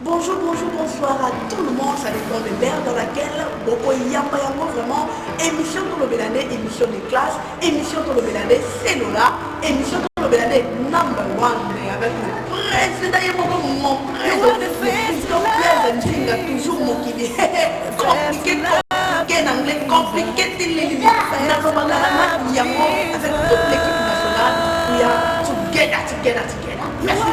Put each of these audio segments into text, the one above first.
Bonjour, bonjour, bonsoir à tout le monde. Ça dépend de l'ère dans laquelle Boko Yamba Yango vraiment émission pour le Bélané, émission de classe, émission pour le Bélané, Cellula, émission pour le Bélané number one avec le président mon président, le président Blaise toujours mon qui dit compliqué, compliqué, anglais, compliqué, avec toute l'équipe nationale. We are together. Merci.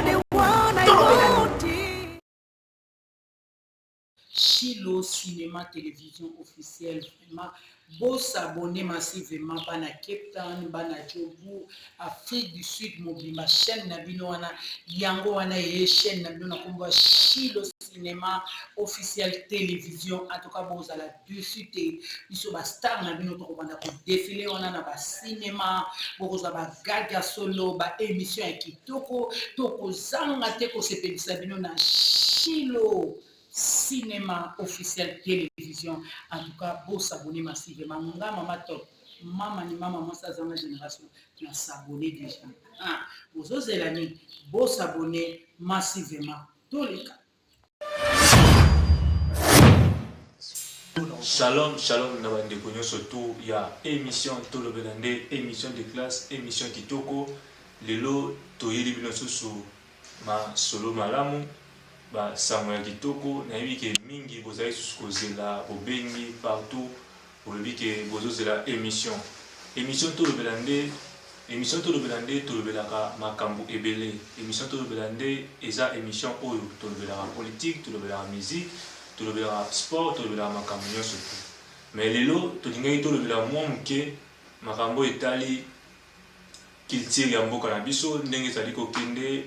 Chilo Cinéma Télévision officielle, vraiment, beau s'abonner massivement, bana Cape Town, bana Djobu, Afrique du Sud, mobile, chaîne Nabino wana, Yango wana chaîne Nabino nakomba Chilo Cinéma officielle télévision, en tout cas, bon, à la dessus, ils sont bas star Nabino, on a défilé, on a bas cinéma, bon, on a bas gaga solo, bas émission qui toko zanga teko se pédissa bino na Chilo Cinéma officiel télévision. En tout cas, beau s'abonner massivement. Maman top. Maman ni maman, moi ça dans la génération qui a s'abonné déjà. Ah, vous osez l'année, beau s'abonner massivement. Tous les cas. Shalom, na bandeko surtout il y a émission Tolo Belande, émission de classe, émission Kitoko. Lelo toyeli bino susu ma solo malamu. Ba Samuel Kitoko na yebi ke mingi bozali susu kozela bobengi partout olobi ke bozozela émission Tolo Belande tolobelaka makambo ebele. Émission Tolo Belande eza émission oyo tolobelaka politique, tolobelaka musique, tolobelaka sport, tolobelaka makambo nyonso tu. Mais lelo tolingaki tolobela mwa moke makambo etali culture ya mboka na biso ndenge ezali kokende.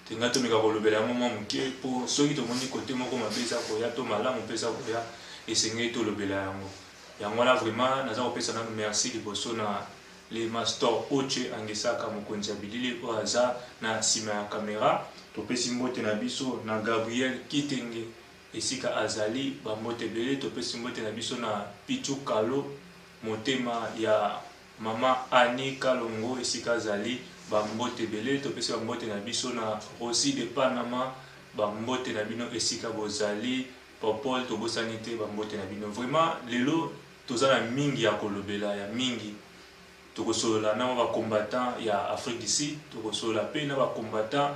Tenga tomeka kolobela mwa moke po soki tomoni kote moko mapesa koya to malamu pesa koya esengeli tolobela yango. Yango wana vraiment naza kopesa nanu merci liboso na le master Oche angesaka mokonzi ya bilili oyo aza na nsima ya kamera. Topesi mbote na biso na Gabriel Kitenge esika azali bambote ebele. Topesi mbote na biso na Pichu Kalo motema ya mama Ani Kalongo esika azali bambote ebele. Topesi bambote na biso na Rossi de Panama bambote na bino esika bozali Popol tobosani te bambote na bino. Vraiment lelo toza na mingi ya kolobela ya mingi. Tokosolola na ba combattant ya Afrique du Sud, tokosolola pe na ba combattant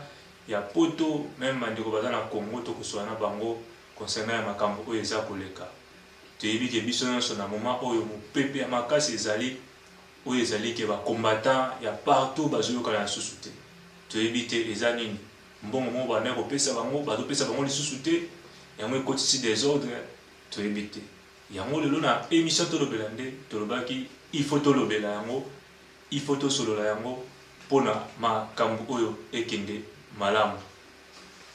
ya poto même bandeko baza na Congo, tokosolola na bango concernant ya makambo oyo eza koleka. Toyebi ke biso nyonso na moment oyo mopepe ya makasi ezali oyo ezali ke ba combattant ya partout bazoyoka na susu te. Toyebi te eza nini mbongo mo bana kopesa bango bazopesa bango lisusu te yango ekotisi désordre. Toyebi te yango lelo na émission Tolo Belande tolobaki il faut tolobela yango, il faut tosolola yango pona makambo oyo ekende malamu.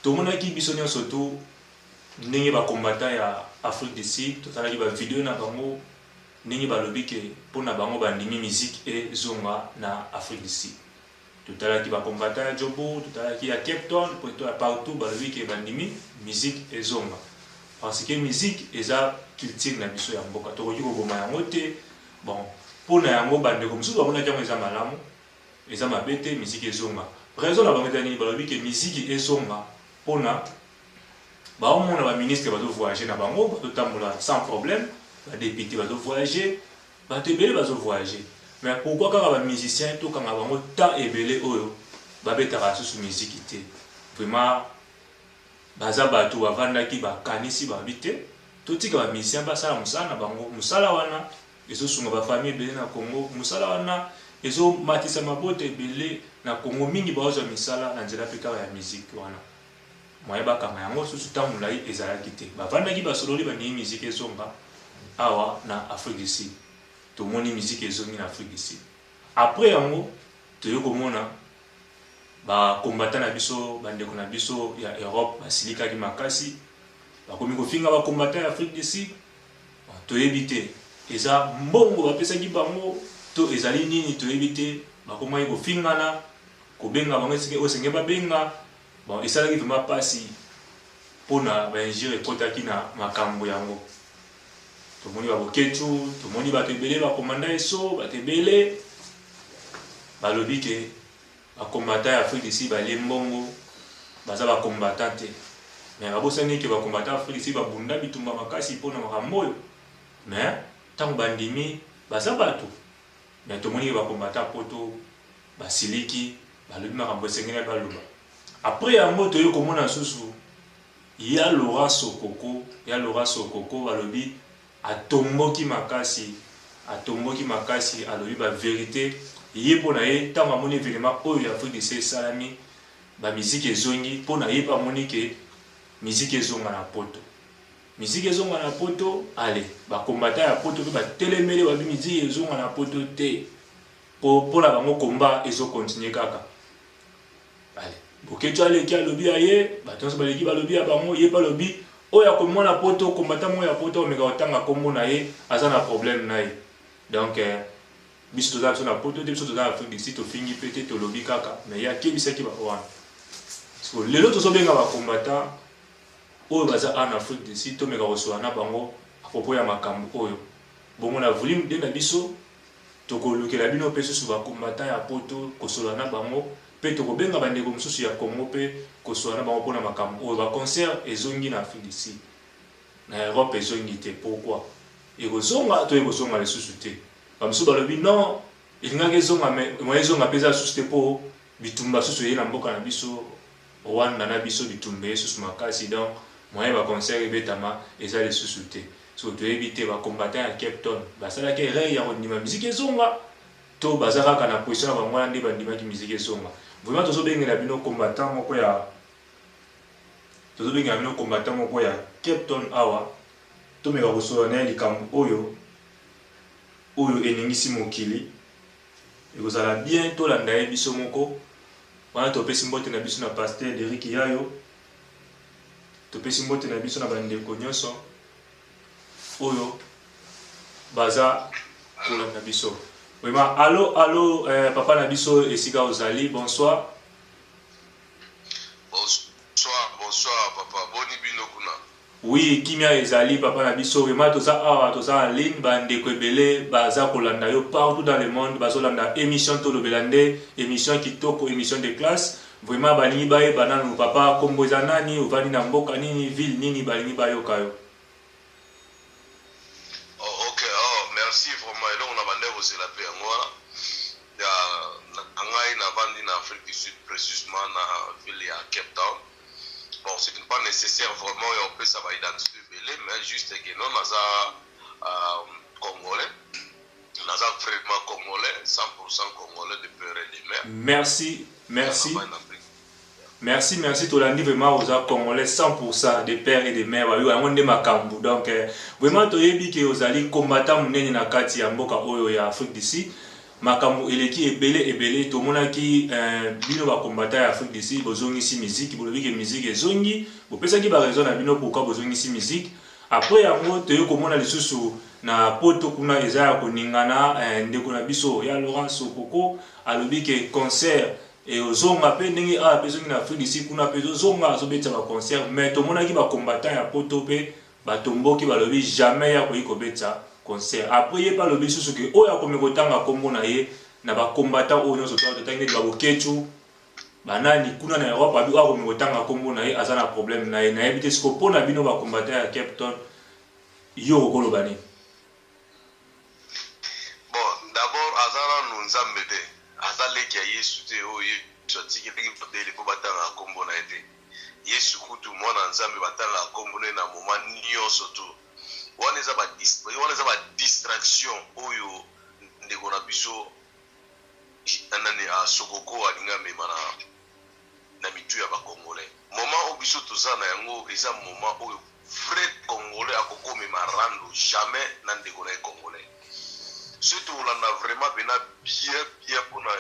Tomonaki biso nyonso tu ndenge ba combattant ya Afrique du Sud, totalaki ba vidéo na bango ndenge balobi ke pona bango bandimi musique ezonga na Afrique du Sud. Totalaki ba combattant ya Djobo, totalaki ya Cape Town, poto ya partout balobi ke bandimi musique ezonga. Parce que musique eza culture na biso ya mboka. Tokoki koboma yango te. Bon, pona yango bandeko mosusu bamonaki yango eza malamu, eza mabe te, musique ezonga. Raison na bango etani balobi ke musique ezonga pona baomona ba ministre bazo voyager na bango, bazotambola sans problème, ba député bazo voyager, bato ebele bazo voyager. Mais pourquoi kaka ba musicien to kanga bango temps ebele oyo babetaka susu musique te? Vraiment baza bato bavandaki bakanisi babite totika ba musicien basala musala na bango, musala wana ezosunga ba famille ebele na Congo, musala wana ezo matisa mabote ebele na Congo mingi baoza misala na nzela peka ya musique wana. Moye bakanga yango susu ntango molai ezalaki te. Bavandaki basololi bandimi musique ezonga awa na Afrique du Sud. Tomoni musique ezongi na Afrique du Sud. Après yango toyo komona ba combattant na biso bandeko na biso ya Europe basilikaki makasi bakomi kofinga ba combattant ya Afrique du Sud. Toyebi te eza mbongo bapesaki bango to ezali nini toyebi te. Bakomaki kofingana kobenga bango esenge babenga. Bon, esalaki vraiment pasi pona baingire ekotaki na makambo yango. Tomoni baboketu, tomoni bato ebele bakomanda eso, bato ebele balobi ke bakombata ya Afrique d'ici balie mbongo baza bakombata te. mais babosani ke bakombata Afrique si babunda bitumba makasi mpona makambo oyo mais ntango bandimi baza bato mais tomoni ke bakombata poto basiliki balobi makambo esengeli baloba après yango toyei komona susu ya Laurent Sokoko balobi atomboki makasi alobi ba vérité ye mpona ye ntango amoni événement oyo ya Afrique du Sud esalami bamiziki ezongi mpona ye mpe amoni ke miziki ezonga na poto ale bakombata ya poto mpe batelemeli babi miziki ezonga na poto te mpona bango komba ezokontinue kaka ale boketo aleki alobi ya ye bato nyonso baleki balobi ya bango ye mpe alobi oyo akomona poto kombata moko ya poto omeka kotanga kombo na ye aza na problème na ye donc biso toza biso na poto te biso toza na Afrique du Sud tofingi mpe te tolobi kaka mais ye akebisaki bawana lelo tozobenga bakombata oyo baza en Afrique du Sud tomeka kosola na bango apropos ya makambo oyo bongo na volume 2 na biso tokolukela bino mpe susu bakombata ya poto kosola na bango mpe tokobenga bandeko mosusu ya Congo mpe kosola na bango mpona makambo oyo baconcert ezongi na Afrique du Sud na Europe ezongi te pourquoi ekozonga to ekozonga lisusu te bamosusu balobi non elingaki ezonga moya ezonga mpe eza susu te mpo bitumba susu eye na mboka na biso Rwanda na biso bitumba ye susu makasi donc moyen baconcert ebetama eza lisusu te so toyebi te bakombatant ya Cape Town basalaki erreur ya kondima miziki ezonga to baza kaka na position na bango wana nde bandimaki miziki ezonga vraiment tozobengela bino combattant moko ya Cape Town awa tomeka kosola na ye likambo oyo eningisi mokili ekozala bien tolanda ye biso moko wana topesi mbote na biso na Pasteur Derrick Yayo topesi mbote na biso na bandeko nyonso oyo baza kolanda biso vraiment allo papa na biso esika ozali bonsoir papa boni bino kuna oui kimia ezali papa na biso vraiment toza awa toza en ligne bandeko ebele baza kolanda yo partout dans le monde bazolanda émission tolobela nde émission kitoko émission de classe vraiment balingi bayeba nanu papa kombo eza nani ovandi na mboka nini ville nini balingi bayoka yo merci vraiment eloko na bandeko kozela mpe yango wana ngai navandi na Afrique du Sud précisément na ville ya Cape Town. Bon, ce n'est pas nécessaire vraiment on peut savoir identité belé mais juste que non naza congolais naza vraiment congolais 100% congolais de peur et de mère. Merci tolandi vraiment aux congolais 100% de père et de mère bayo yango nde makambo donc vraiment toyebi ke ozali combattant munene na kati ya mboka oyo ya Afrique du Sud makambo eleki ebele tomonaki bino ba combattant ya Afrique du Sud bozongisi musique bolobi ke musique ezongi bopesaki ba raison na bino pourquoi bozongisi musique après yango toyo komona lisusu na poto kuna eza ya koningana ndeko na biso ya Laurent Sokoko alobi ke concert et ozonga pe ndenge a bezongi na Afrique du Sud kuna pe ozonga azobeta ba concert mais tomonaki ba combattant ya poto pe batomboki balobi jamais ya koyi kobeta concert après ye pa lobi susu ke oya komekotanga kombo na ye na ba combattant oyo nyonso totangi ba boketu banani kuna na Europe abi a komekotanga kombo na ye aza na problème na ye na yebite siko pona bino ba combattant ya Cape Town yo koloba ni bon d'abord azana nzambe te azaleki ya Yesu te oyo tsotiki tiki potele po batanga kombo na ete Yesu kutu mwana nzambe batanga kombo na moment nyonso tu wana eza ba distraction oyo ndeko na biso nani Sokoko alinga mema na mitu ya bakongolais moment oyo biso toza na yango eza moment oyo vrai congolais akokomema rando jamais na ndeko na congolais surtout on a vraiment bien pour na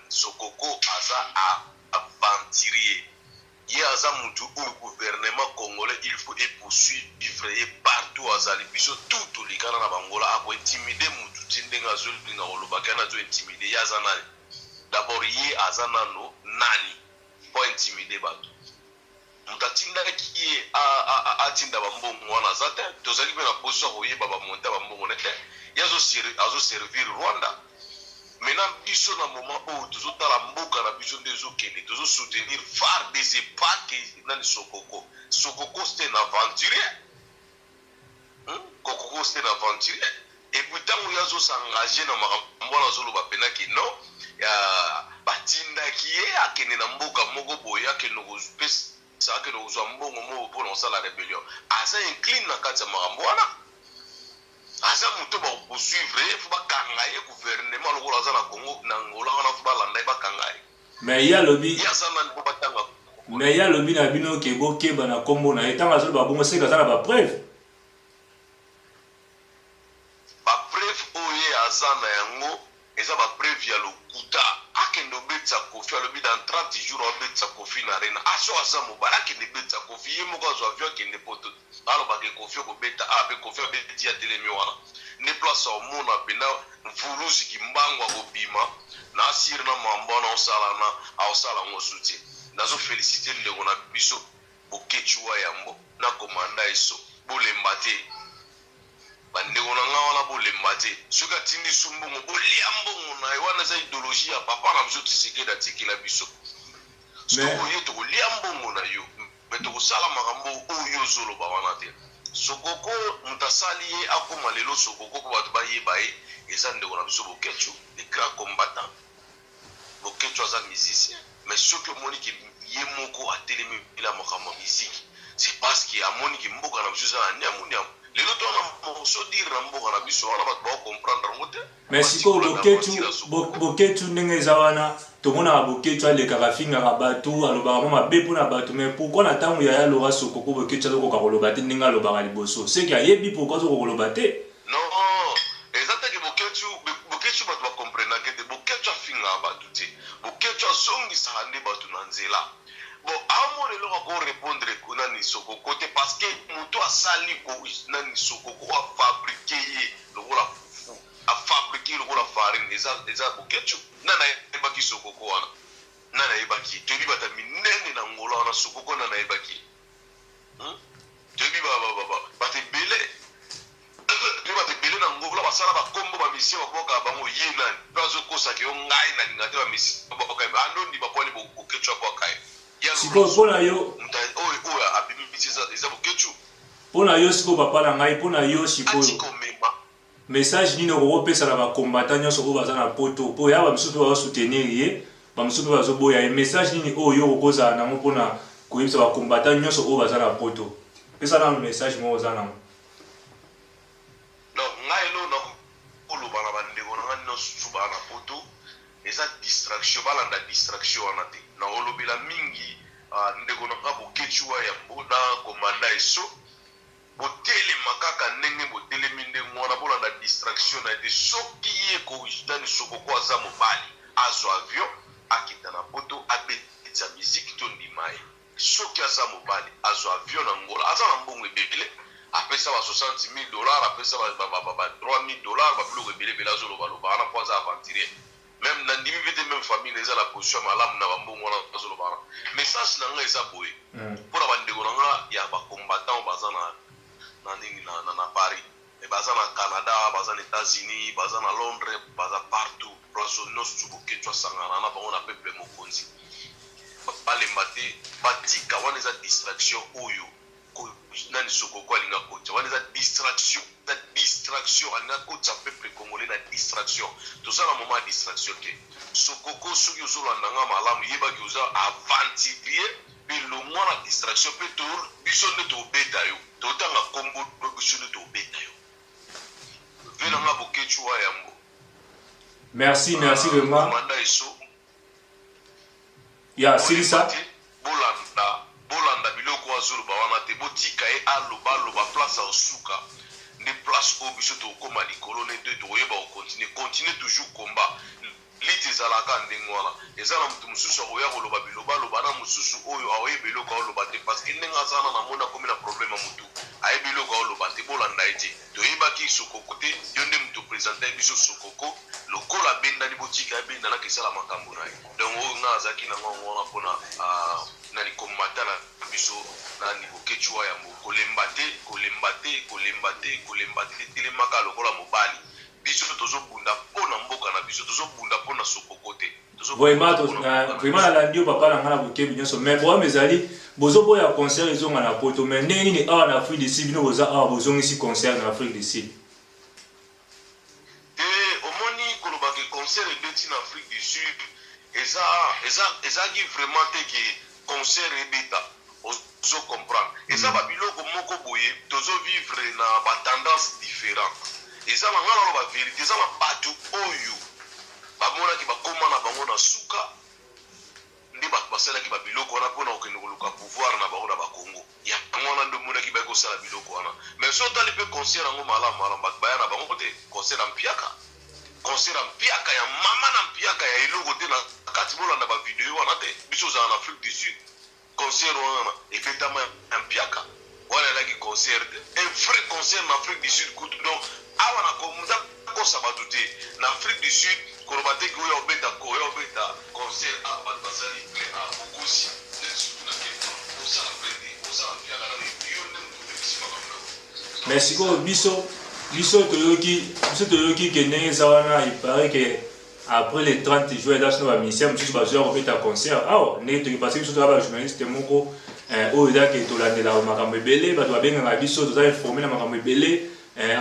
Sokoko aza aventurier il aza mutu au gouvernement congolais il faut poursuivre partout azali biso tout likana na bangola ako intimider mutu tindenga zoli na olobakana to intimider yaza nani d'abord ye aza nano nani pour intimider bato mutatinda ki atinda bambongo wana zate tozali pe na poso koyeba ba monta bambongo nete yazo servir Rwanda maintenant biso na moment où tozotala mboka na biso nde ezokende tozosoutenir phare des EPAC nani Sokoko. Sokoko c'était un aventurier. Kokoko c'était un aventurier. Et puis ntango ye azosengage na makambo wana azoloba penaki non batindaki ye akende na mboka moko boye akende kozwa mbongo moko mpona kosala rébellion. Aza incline na kati ya makambo wana. Aza moto bakosuivre ye fo bakanga ye gouvernement lokola aza na Congo na Angola wana fo balanda ye bakanga ye. Mais ye alobi ye aza nani mpo batanga mais ye alobi na bino ke bokeba na nkombo na ye ntango azoloba bongo seka aza na bapreuve bapreuve oyo ye aza na yango eza bapreuve ya lokuta akende obetisa Kofi alobi dans 30 jours obetisa Kofi na arena aso aza mobali akende betisa Kofi ye moko azwa avion akende poto alobaka Kofi okobeta ape Kofi abeti ya telemi wana ne place omona pena mvuluzi kimbango akobima na asiri na mambo wana osala ngo soutien nazo féliciter ndeko na biso Bokechuwa Yambo na komanda eso bolemba te bandeko na nga wana bolemba te soki atindi so mbongo bolia mbongo na ye wana eza idéologie ya papa na biso Tshisekedi atikela biso soki ye tokolia mbongo na yo me tokosala makambo oyo ozoloba wana te Sokoko moto asali ye akoma lelo Sokoko mpo bato bayeba ye eza ndeko na biso Bokechu le grand combattant Bokechu aza musicien mais soki omoni ke ye moko atelemi bila makambo ya musiki c'est parce que amoni ke mboka na biso eza na niamu lelo tona moso dire na mboka na biso wana bato bakomprendre yango te mais sikoyo Bokechu ndenge eza wana tomonaka Bokechu alekaka fingaka bato alobaka mwa mabe mpona bato mais pourquoi na ntango yaya aloba Sokoko Bokechu azokoka koloba te ndenge alobaka liboso seki ayebi pourquoi azokoka koloba te non eza teke Bokechu bato bakomprenake te Bokechu afingaka bato te Bokechu azongisaka nde bato na nzela bon amo lelo ako répondre nani Sokoko te parce que moto asali ko nani Sokoko afabriqué ye lokola fufu afabriqué lokola farine eza Bokechu nana yebaki Sokoko wana nana yebaki toyebi bata minene na Angola wana Sokoko nana yebaki toyebi bata ebele toyebi bata ebele na Angola basala bakombo bamisien baboka bango ye nani mpe azokosaka yo ngai nalinga te bamisien baboka andondi bapwani Bokechu abwaka ye sikoyo mpona yo oyo abimisi eza Bokechu mpona yo sikoyo papa na ngai mpona yo sikoyo message nini okopesa na bakombata nyonso oyo baza na poto mpo ya bamisusu mpe bazosoutenir ye bamisusu mpe bazoboya ye message nini oyo yo okozala nango mpona koyebisa bakombata nyonso oyo baza na poto pesa nano message moko oza nango donc ngai elo nakoloba na bandeko na ngai nyonso baa na poto eza distraction balanda distraction wana te na olobela mingi ndeko na nga Bokechuwa Yambo na komanda eso botelema kaka ndenge botelemi ndenge wana bolanda distraction na ete soki ye nani Sokoko aza mobali azwa avion akita na poto abetisa miziki to ndima ye soki aza mobali azwa avion na Angola aza na mbongo ebele apesa ba $60,000 apesa ba $3,000 babiloko ebelebele azolobaloba wana mpo aza aventurier même na ndimi vete même famille eza la position malamu na bambongo wana azoloba wana message na nga eza boye mpona bandeko na nga ya bacombattant baza na nini na Paris baza na Canada baza na États-Unis baza na Londres baza partout place nyonso Bokechu asangana na bango na peuple mokonzi balemba te batika wana eza distraction oyo nani Sokoko alinga kotya wana eza distraction alinga kotya peuple congolais na distraction toza na moment ya distraction te Sokoko soki ozolanda nga malamu yebaki oza aventurier mpe longwa na distraction mpe biso nde tobeta yo totanga kombo biso nde tobeta yo ve na nga Bokechuwa Yambo merci vraiment komanda eso ya silisa bolanda biloko azoloba wana te botika ye aloba place osuka nde place oyo biso tokokoma likolo nde tokoyeba continue toujours combat liti ezalaka ndenge wana eza na moto mosusu akoya koloba bilobaloba na mosusu oyo aoyebi eloko aoloba te parce que ndenge aza na namoni akomi na problème ya motu ayebi eloko aoloba te bolanda ye te toyebaki Sokoko te yo nde moto présente ye biso Sokoko lokola abendani botika abendanaka esala makambo na ye donc oyo nga azalaki nango yango wana mpona nani komata na biso nani Bokechuwa Yambo kolemba te telemaka lokola mobali biso tozobunda mpona mboka na biso tozobunda mpona sokoko te. Vraiment nalandi yo papa na nga na bokebi nyonso mais boa mezali bozoboya concert ezonga na poto mais ndenge nini awa na Afrique du Sud bino boza awa bozongisi concert na Afrique du Sud? Omoni kolobaki concert ebeti na Afrique du Sud ezaki vraiment te ke concert ebeta ozo comprendre eza babiloko moko boye tozovivre na batendance différente eza banga na ba vérité eza bato oyo bamonaki bakoma na bango na suka nde bato basalaki babiloko wana mpona kokende koluka pouvoir na bango na bakongo yango wana nde omonaki bayekosala biloko wana mais so otali mpe concert yango malamu bato baya na bango te concert ya mpiaka ya mama na mpiaka ya eloko te na kati bolanda bavideo wana te biso ozala na Afrique du Sud concert wana ebetama ya mpiaka wana elaki concert te un vrai concert na Afrique du Sud kutu donc awa na komuza kosa bato te na Afrique du Sud koloba te ke oyo obeta concert bato basali ple a bokosi nesuku na ke osala prete osala mpiaka na yo nde mokobekisi makambo mais sikoyo biso toyoki ke ndenge eza wana il paraît que après le 30 juin eza sino bamisien mosusu bazwa kobeta concert awa ndenge toki parce biso toza bajournaliste moko oyo ezake tolandelaka makambo ebele bato babengaka biso toza informe na makambo ebele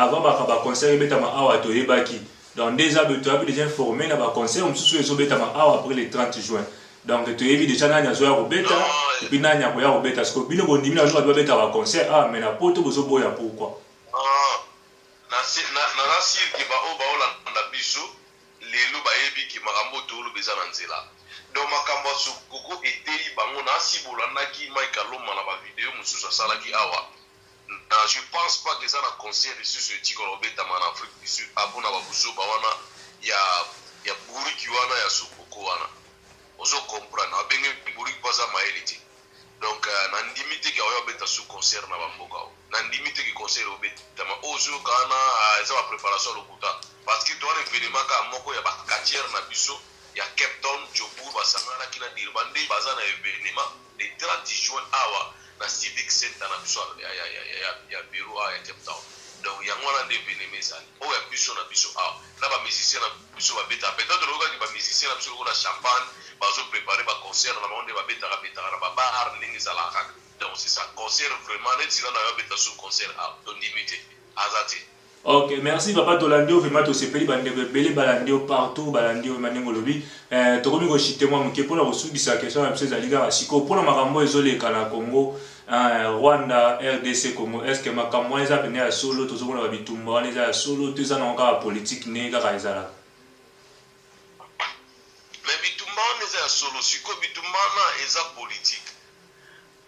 avant baconcert ebetama awa toyebaki donc déjà toyebi déjà informé na baconcert mosusu ezobetama awa après le 30 juin donc toyebi déjà nani azoya kobeta epuis nani akoya kobeta siko bino bondimi na bato babeta baconcert awa mais na poto bozoboya pourquoi na sirke baoyo baolanda biso lelo bayebi ke makambo tooloba eza na nzela donc makambo ya sokoko eteyi bango nasi bolandaki Mike Aloma na bavideo mosusu asalaki awa je pense pas que eza na concert lisusu etikala obetama na Afrique du Sud apona babuzoba wana ya buriki wana ya sokoko wana ozo comprendre abenge buriki mpo aza mayele te donc na ndimi te ke oyo obeta su concert na bamboka o na ndimi te ke concert obetama ozoyoka wana eza bapréparation ya lokuta parce que towana événement kaka moko ya bacatière na biso ya Cape Town Joburg basanganaki na Durban nde baza na événement le 30 juin awa na civic center na biso ya bureau awa ya Cape Town donc yango wana nde événement ezali oyo ya biso na biso awa na bamusicien na biso babeta peut-être lokaki bamusicien na biso lokola champagne bazoprépare baconcert na bango nde babetaka na babar ndenge ezalaka kaka donc c'est ça concert vraiment neti nana yo abeta so concert awa tondimi te aza te. Ok, merci papa tolandi yo vraiment tosepeli bandeko ebele balandi yo partout balandi yo mandengo lobi tokomi koshite mwa moke mpona kosukisa question na biso ezali kaka sikoyo mpona makambo ezoleka na Congo Rwanda RDC Congo est ce que makambo wana eza pene ya solo tozomona babitumba wana eza ya solo to eza nango kaka politike ndenge kaka ezalaka? mais bitumba wana eza ya solo sikoyo bitumba wana eza politike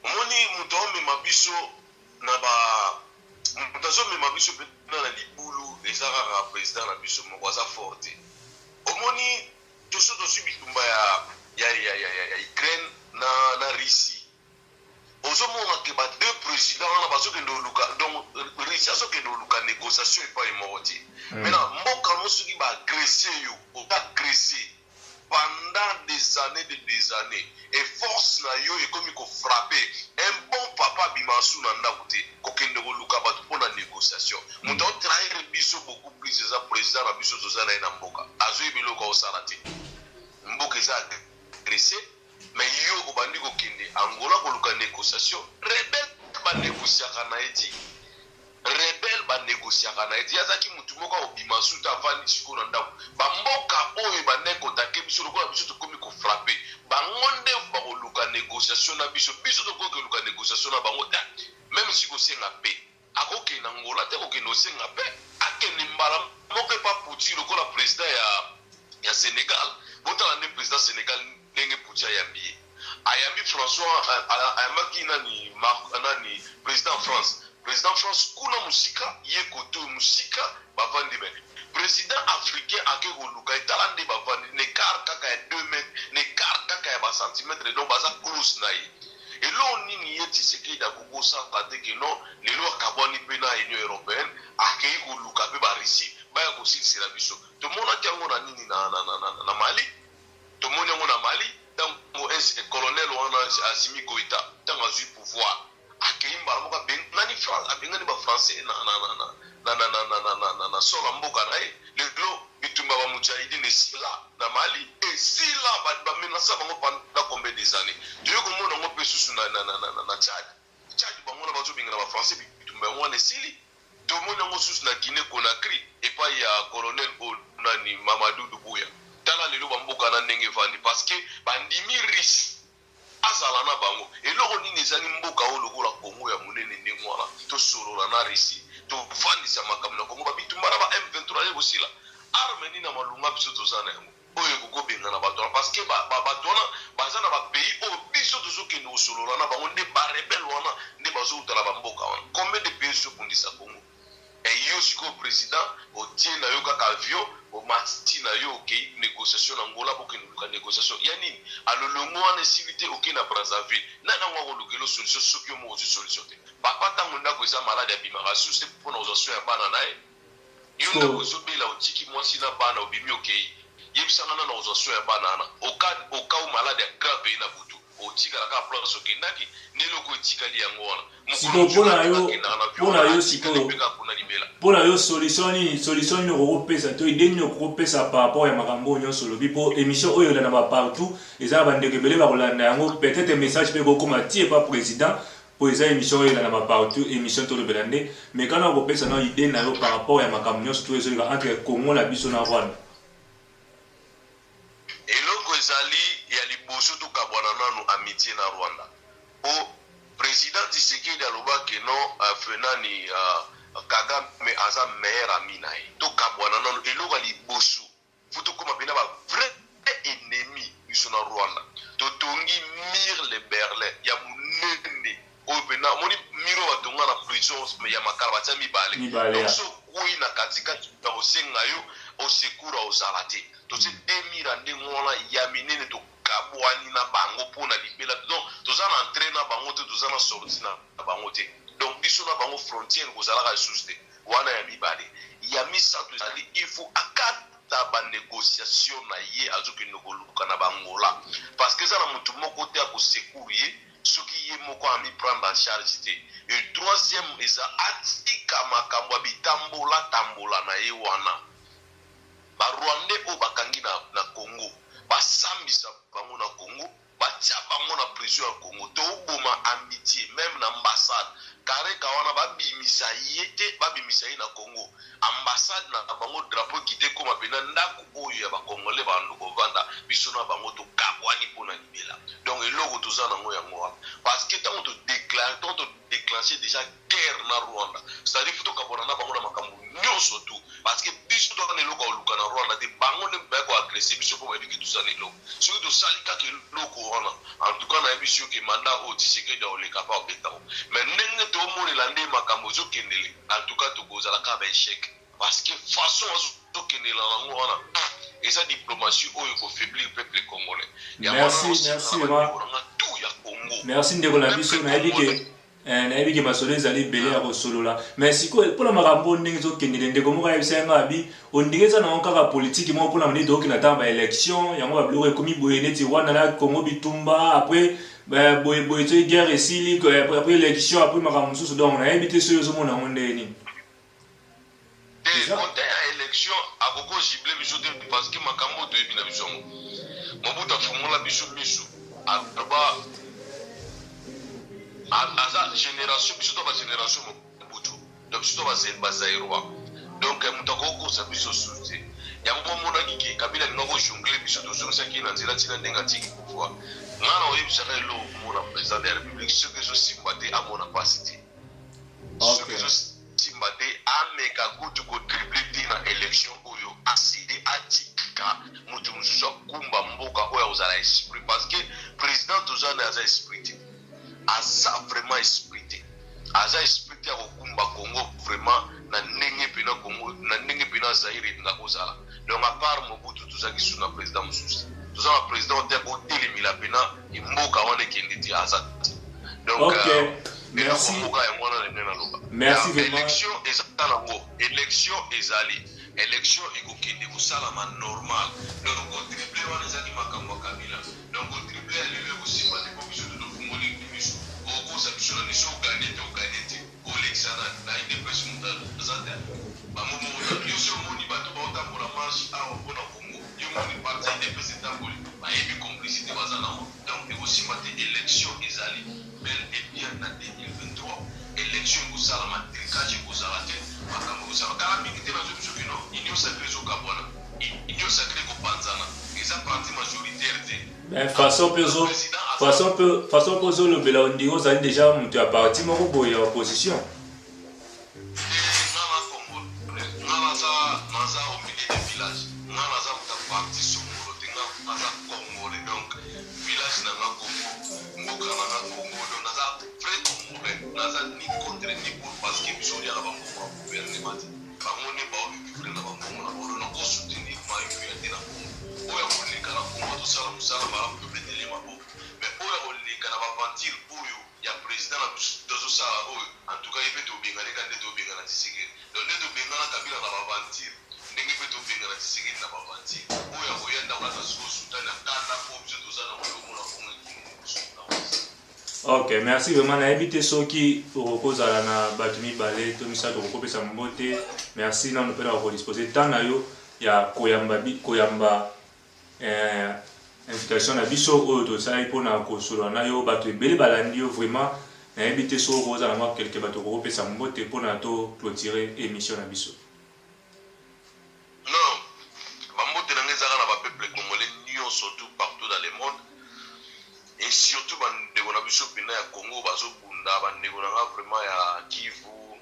omoni moto aomema biso na moto azomema biso mpena na libulu eza kaka président na biso moko aza fort te omoni toso tosui bitumba ya Ukraine na Russie ozomona ke ba deux présidents wana bazokende oluka donc Russie azokende oluka négociation epai moko te maintenant mboka mosuki baagresse yo oagresse pendant des années et force na yo ekomi kofrappe un bon papa bimasu na ndako te kokende koluka bato mpona négociation moto aotrahire biso beaucoup plus eza président na biso toza na ye na mboka azwi biloko aosala te mboka eza agresse mais yo obandi kokende Angola koluka négociation rebelle banégociaka na ye ti rebelle banégociaka na ye ti azaki motu moko obima su te avandi sikoyo na ndako bamboka oyo banekotake biso lokola biso tokomi kofrappe bango nde bakoluka négociation na biso tokoki koluka négociation na bango te même si kosenga mpe akokende Angola te kokende osenga mpe akende mbala moko epa puti lokola président ya Sénégal botala nde président Sénégal ndenge puti ayambi François ayambaki nani président France kuna musika ye koto musika bavandi me président africain ake koluka etala nde bavandi nekar kaka ya 2 mètres nekar kaka ya bacentimètre donc baza close na ye elo nini ye Tshisekedi akokosaka te ke non lelo akabwani mpe na union européenne akei koluka mpe barisi baya kosilisela biso tomonaki yango na nini na Mali tomoni yango na Mali ntango colonel wana Assimi Goïta ntango azwi pouvoir akei mbala moko abengani bafrançais na solo mboka na ye lelo bitumba ba mujahidine esila na Mali esila bamenasa bango pendant combien des années toyo komona ngo pe susu na Tchad bango na bazobinga na ba français bitumba yango wana esili tomona ngo susu na Guinée Conakry epai ya colonel nani Mamadou Doumbouya tala lelo bamboka na ndenge vandi parce que bandimi riche azala na bango eloko nini ezali mboka oyo lokola Congo ya monene ndenge wana tosolola na Russie tovandisa makambo na Congo babitumba na ba M23 ebosila arme nini na malunga biso tozana yango oyo kokobenga na bato parce que bato wana baza na bapays oyo biso tozokende kosolola na bango nde barebele wana nde bazotala bamboka wana combien de pays ezokundisa Congo yo sikoyo président otie na yo kaka avion omati na yo okei négociation na ngola bokende luka négociation ya nini alolongo wana esili te okei na Brazzaville nani yango akolukela solution soki yo moko ozwi solution te papa ntango ndako eza malade abimaka susi mpona ozwa so ya bana na ye yo ndako ezobela otiki mwasi na bana obimi okei yebisanga na ozwa so ya bana wana oka o malade ya grave na butu otikala kaka place okendaki neloko etikali yango wana mpona yo solution nini okopesa to ide nini okopesa par rapport ya makambo oyo nyonso olobi mpo émission oyo elanda bapartout eza na bandeko ebele bakolanda yango peut-être message mpe kokoma tie pa président mpo eza émission oyo elanda bapartout émission tolobela nde mais kana okopesa na ide na yo par rapport ya makambo nyonso to ezoleka entre Congo na biso na Rwanda eloko ezali ya liboso tokabwana nanu amitié na Rwanda o président Tshisekedi alobaki no fenani Kagame aza meilleur ami na ye tokabwana nanu eloko ya liboso fo tokoma pena ba vrai ennemi biso na Rwanda totongi mire le Berlin ya munene oyo pena moni miro batonga na prison ya makala batia mibale donc so kui na katikati ya kosenga yo osekura ozala te tosi demira ndenge wana ya minene tokabwani na bango mpona libela donc toza na entrain na bango te toza na sorti na bango te donc biso na bango frontière kozalaka lisusu te wana ya mibale ya misato ezali il faut akata banégociation na ye azokende koluka na bangola parce que eza na motu moko te akosekuru ye soki ye moko amiprendre en charge te et troisième eza atika makambo ya bitambola na ye wana barwandais oyo bakangi na Congo basambisa bango na Congo batia bango na prison ya Congo toboma amitié même na ambassade kareka wana babimisa ye na Congo ambassade na bango drapeau kite koma pena ndako oyo ya bakongole bando kovanda biso na bango tokabwani mpona libela donc eloko toza nango yango wana parce que ntango déclenché déjà guerre na Rwanda c'est-à-dire faut tokabwana na bango na makambo nyonso tu parce que biso tokana eloko oluka na Rwanda te bango nde bayako agressé biso mpo bayebi ke tozana eloko soki tosali kaka eloko wana en tout cas nayebi biso ke manda oyo Tshisekedi aoleka pa obetango mais ndenge tomolela nde makambo ezokendele en tout cas tokozala kaka baéchec parce que façon azokendela nango wana eza diplomatie oyo ekofaiblir peuple congolais merci ndeko na biso nayebi ke masolo ezali ebele ya kosolola mais sikoyo mpona makambo ndenge ezokendele ndeko moko ayebisa yango abi ondenge eza nango kaka politike moko mpona moni tokokenda ntango baélection yango babiloko ekomi boye neti rwanda na Congo bitumba après boye to guerre esili après élection après makambo mosusu donc nayebi te soyo ozomona yango ndenge nini kote ya élection akoko gible biso te parce que makambo toyebi na biso yango Mobutu afungola biso miso aloba aza génération biso to bagénération Mobutu donc biso to bazairwa donc moto akokosa biso susu te yango omonaki ke Kabila alinga kojongle biso tozongisaki na nzela ntina ndenge atiki pouvoir nga na oyebisaka elo omona président de la république soki ezosimba te amona mpasi te soki ezosimba te ameka kutu kodrible te na élection oyo aside atika moto mosusu akumba mboka oyo akozala esprit parce que président tozana aza esprit te aza vraiment esprit te aza esprit te ya kokumba Congo vraiment na ndenge pena Congo na ndenge pena Zaire elinga kozala donc à part Mobutu tozaki su na président mosusu toza na président te kotelemela pena mboka wana ekende te aza te donc merci mboka yango wana ndenge naloba merci vraiment élection eza nango élection ezali élection ekokende kosalama normal donc kotriple wana ezaki makambo ya Kabila donc kotriple alelo kosimba te po biso tofungoli biso okosa biso na biso ogane te olekisana na idepesi moto aza te bamomo nyonso omoni bato baotambola ezali bel et bien na 2023 élection kozala matricage kozala te makambo kozala kala mingi te nazo biso bino union sacrée ezokabwana union sacrée kopanzana eza parti majoritaire te façon peu ozolobela ondingo ozali déjà moto ya parti moko boye ya opposition naza au milieu de village nga naza moto ya parti songolo te nga naza congolais donc village nanga congo mboka nanga congo donc naza vrai congolais naza ni contre ni pour parce que biso oliaka bambongo ya gouvernement te bango nde baovivre na bambongo na bolo nakosoutenir maimuyate na congo oyo akoleka na congo tosala mosala malamu tobetelema bo mais oyo akoleka na baventure oyo ya président na biso tozosala oyo en tout cas ye mpe tobenganeka nde tobengana Tshisekedi donc nde tobengana kabila na baventure ndenge mpe tobengana Tshisekedi na baventure oyo akoyenda kolata siko sultani akanda po biso toza na molongo na kongo ok merci vraiment nayebi te soki okozala na bato mibale to misato okopesa mbote merci nano mpe na okodispose ntan na yo ya koyamba invitation na biso oyo tosali mpona kosolola na yo bato ebele balandi yo vraiment nayebi te soki okozala mwa kelke bato okopesa mbote mpona to clôturer émission na biso non bambote na ngai ezaka na bapeuple congolais nyonso tout partout dans le monde et surtout bandeko na biso mpena ya congo bazobunda bandeko na nga vraiment ya kivu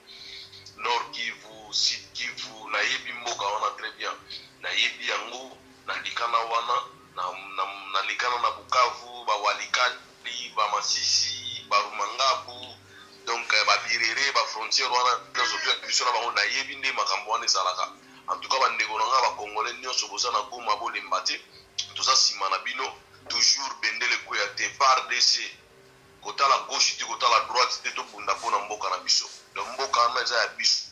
nord kivu sud kivu nayebi mboka wana très bien nayebi yango nalikana wana nalikana na bukavu bawalikali bamasisi barumangabu donc babirere bafrontière wana nyonso to ya biso na bango nayebi nde makambo wana ezalaka en tout cas bandeko na nga bakongolais nyonso boza na goma bolemba te toza nsima na bino toujours bendele koya te par dc kotala gauche te kotala droite te tobunda mpona mboka na biso donc mboka wana eza ya biso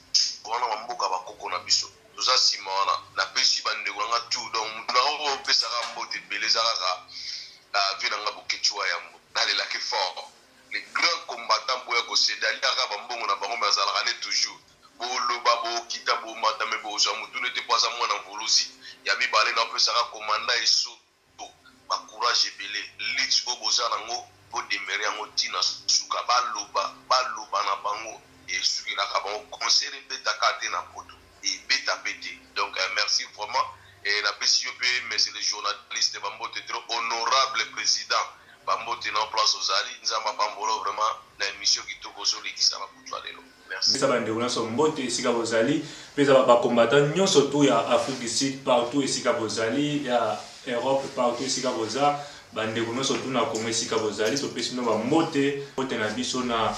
wana bamboka bakoko na biso toza nsima wana napesi bandeko na nga tu donc mutu na ngo opesaka mbote ebele eza kaka vie na nga bokecua yambo nalelaki fort les grands combattants boya kosedali kaka bambongo na bango me azalaka ne toujours boloba bokita bomata me bozwa mutu nete po aza mwana mvulusi ya mibale na opesaka komanda esoto bacourage ebele lit oyo boza nango bodemere yango ntina suka baloba na bango esukelaka bango conseil ebetaka te na poto ebeta pe te donc merci vraiment napesi yo mpe merci les journalistes bambote trop honorable président bambote na place ozali nzambe apambolo vraiment na émission kitoko ozolekisa bakutu ya lelo merci bandeko nyonso mbote esika bozali mpe eza bacombattant nyonso to ya afrique du sud partout esika bozali ya Europe partout esika boza bandeko nyonso tu na Congo esika bozali topesi bino bambote mbote na biso na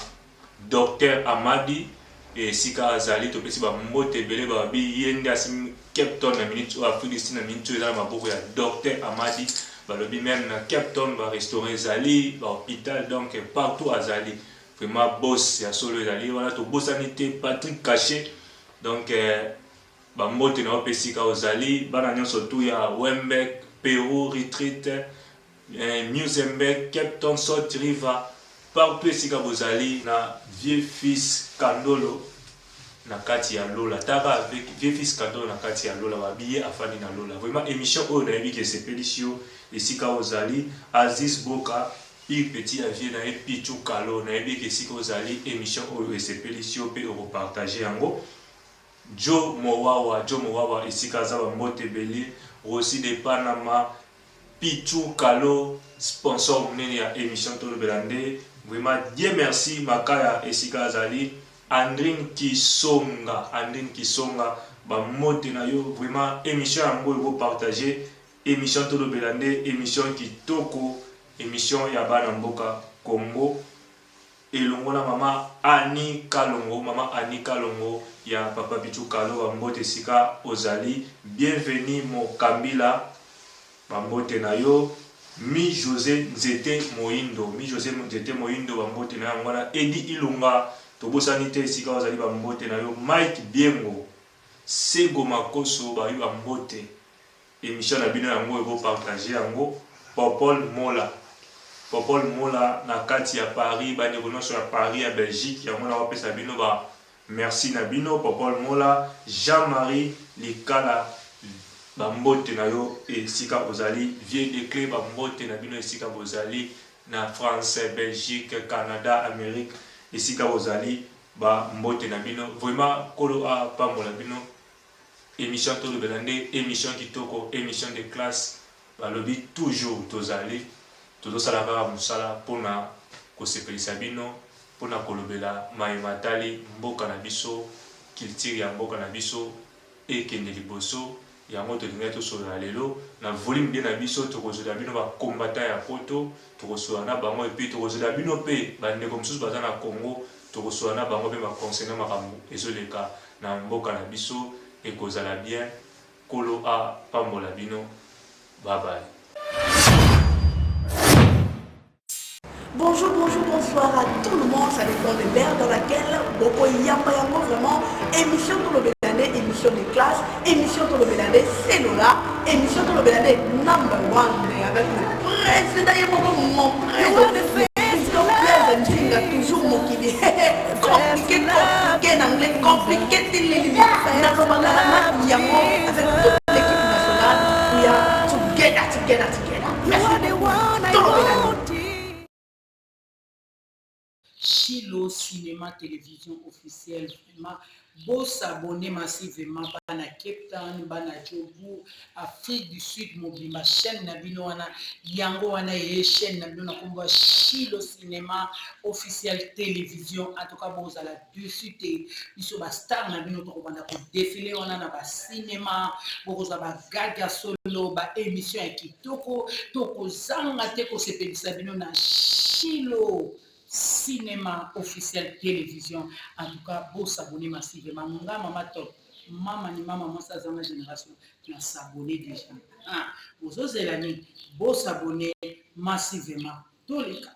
Dr Amadi esika azali topesi bambote ebele babi ye nde asimi Cape Town na minute oyo Afrique du Sud na minute oyo eza na maboko ya Dr Amadi balobi même na Cape Town barestaurant ezali bahôpital donc partout azali vraiment boss ya solo ezali wana tobosani te Patrick Caché donc bambote na ope esika ozali bana nyonso tu ya Wembeck Pérou Retreat Musembeck Cape Town South River partout esika bozali na vieux fils Kandolo na kati ya Lola taka avec vieux fils Kandolo na kati ya Lola babiye afani na Lola vraiment émission oyo nayebi ke sepélisio esika ozali Aziz Boka Pire Petit Avier na Pichu Kalo nayebi ke esika ozali émission oyo esepélisio pe repartager yango Joe Mowawa esika za bambote belé aussi de Panama Pichu Kalo sponsor munene ya émission tolobela nde vraiment Dieu merci makaya esika azali Andrine Kisonga bamote na yo vraiment émission yango eko partager émission tolobela nde émission kitoko émission ya bana mboka Congo elongo na mama Ani Kalongo ya papa Pichu Kalo bambote esika ozali bienvenue Mokambila bambote na yo Mi José Nzete Moindo bambote na yango wana Edi Ilunga tobosani te esika ozali bambote na yo Mike Biengo Sego Makoso bayo bambote émission na bino yango eko partager yango Popol Mola na kati ya Paris bandeko nyonso ya Paris ya Belgique yango na wapesa bino ba merci na bino Popol Mola Jean-Marie Likala bambote na yo esika ozali Vieux de Clé bambote na bino esika bozali na France, Belgique, Canada, Amérique, ici ka ozali ba mbote na bino vraiment kolo a pambola bino émission to le belande émission kitoko émission de classe ba lobi toujours tozali tozosala kaka mosala mpona kosepelisa bino mpona kolobela mayematali mboka na biso culture ya mboka na biso ekende liboso yango tolingai tosolola lelo na volume bien na biso tokozela bino bakombata ya poto tokosola na bango epuis tokozela bino mpe bandeko mosusu baza na Congo tokosola na bango mpe bakonserne makambo ezoleka na mboka na biso ekozala bien kolo a pambola bino babaye. Bonjour, bonjour, bonsoir à tout le monde. Ça dépend de l'ère dans laquelle Boko Yamba Yango vraiment émission pour le Bélané, émission de classe, émission pour le Bélané, c'est Lola, émission pour le Bélané number one avec le président mon président toujours mon qui dit compliqué en anglais, compliqué avec toute l'équipe nationale, we are together. Merci. Chilo Cinéma Télévision officielle, vraiment, beau s'abonner massivement, bana Cape Town, bana Djobu, Afrique du Sud, mobile, chaîne Nabino, Yango, chaîne Nabino, Chilo Cinéma officielle télévision, en tout cas, bon, à la dessus, ils sont star Nabino, pour défiler, on a un cinéma, pour gaga solo, émission à Kitoko, Toko Zanga, Teko Sepe, Sabino, na Chilo Cinéma officiel télévision. En tout cas, beau s'abonner massivement. Maman top. Maman ni maman, moi ça dans la génération qui a s'abonné déjà. Ah, vous osez l'année, beau s'abonner massivement. Tous les cas.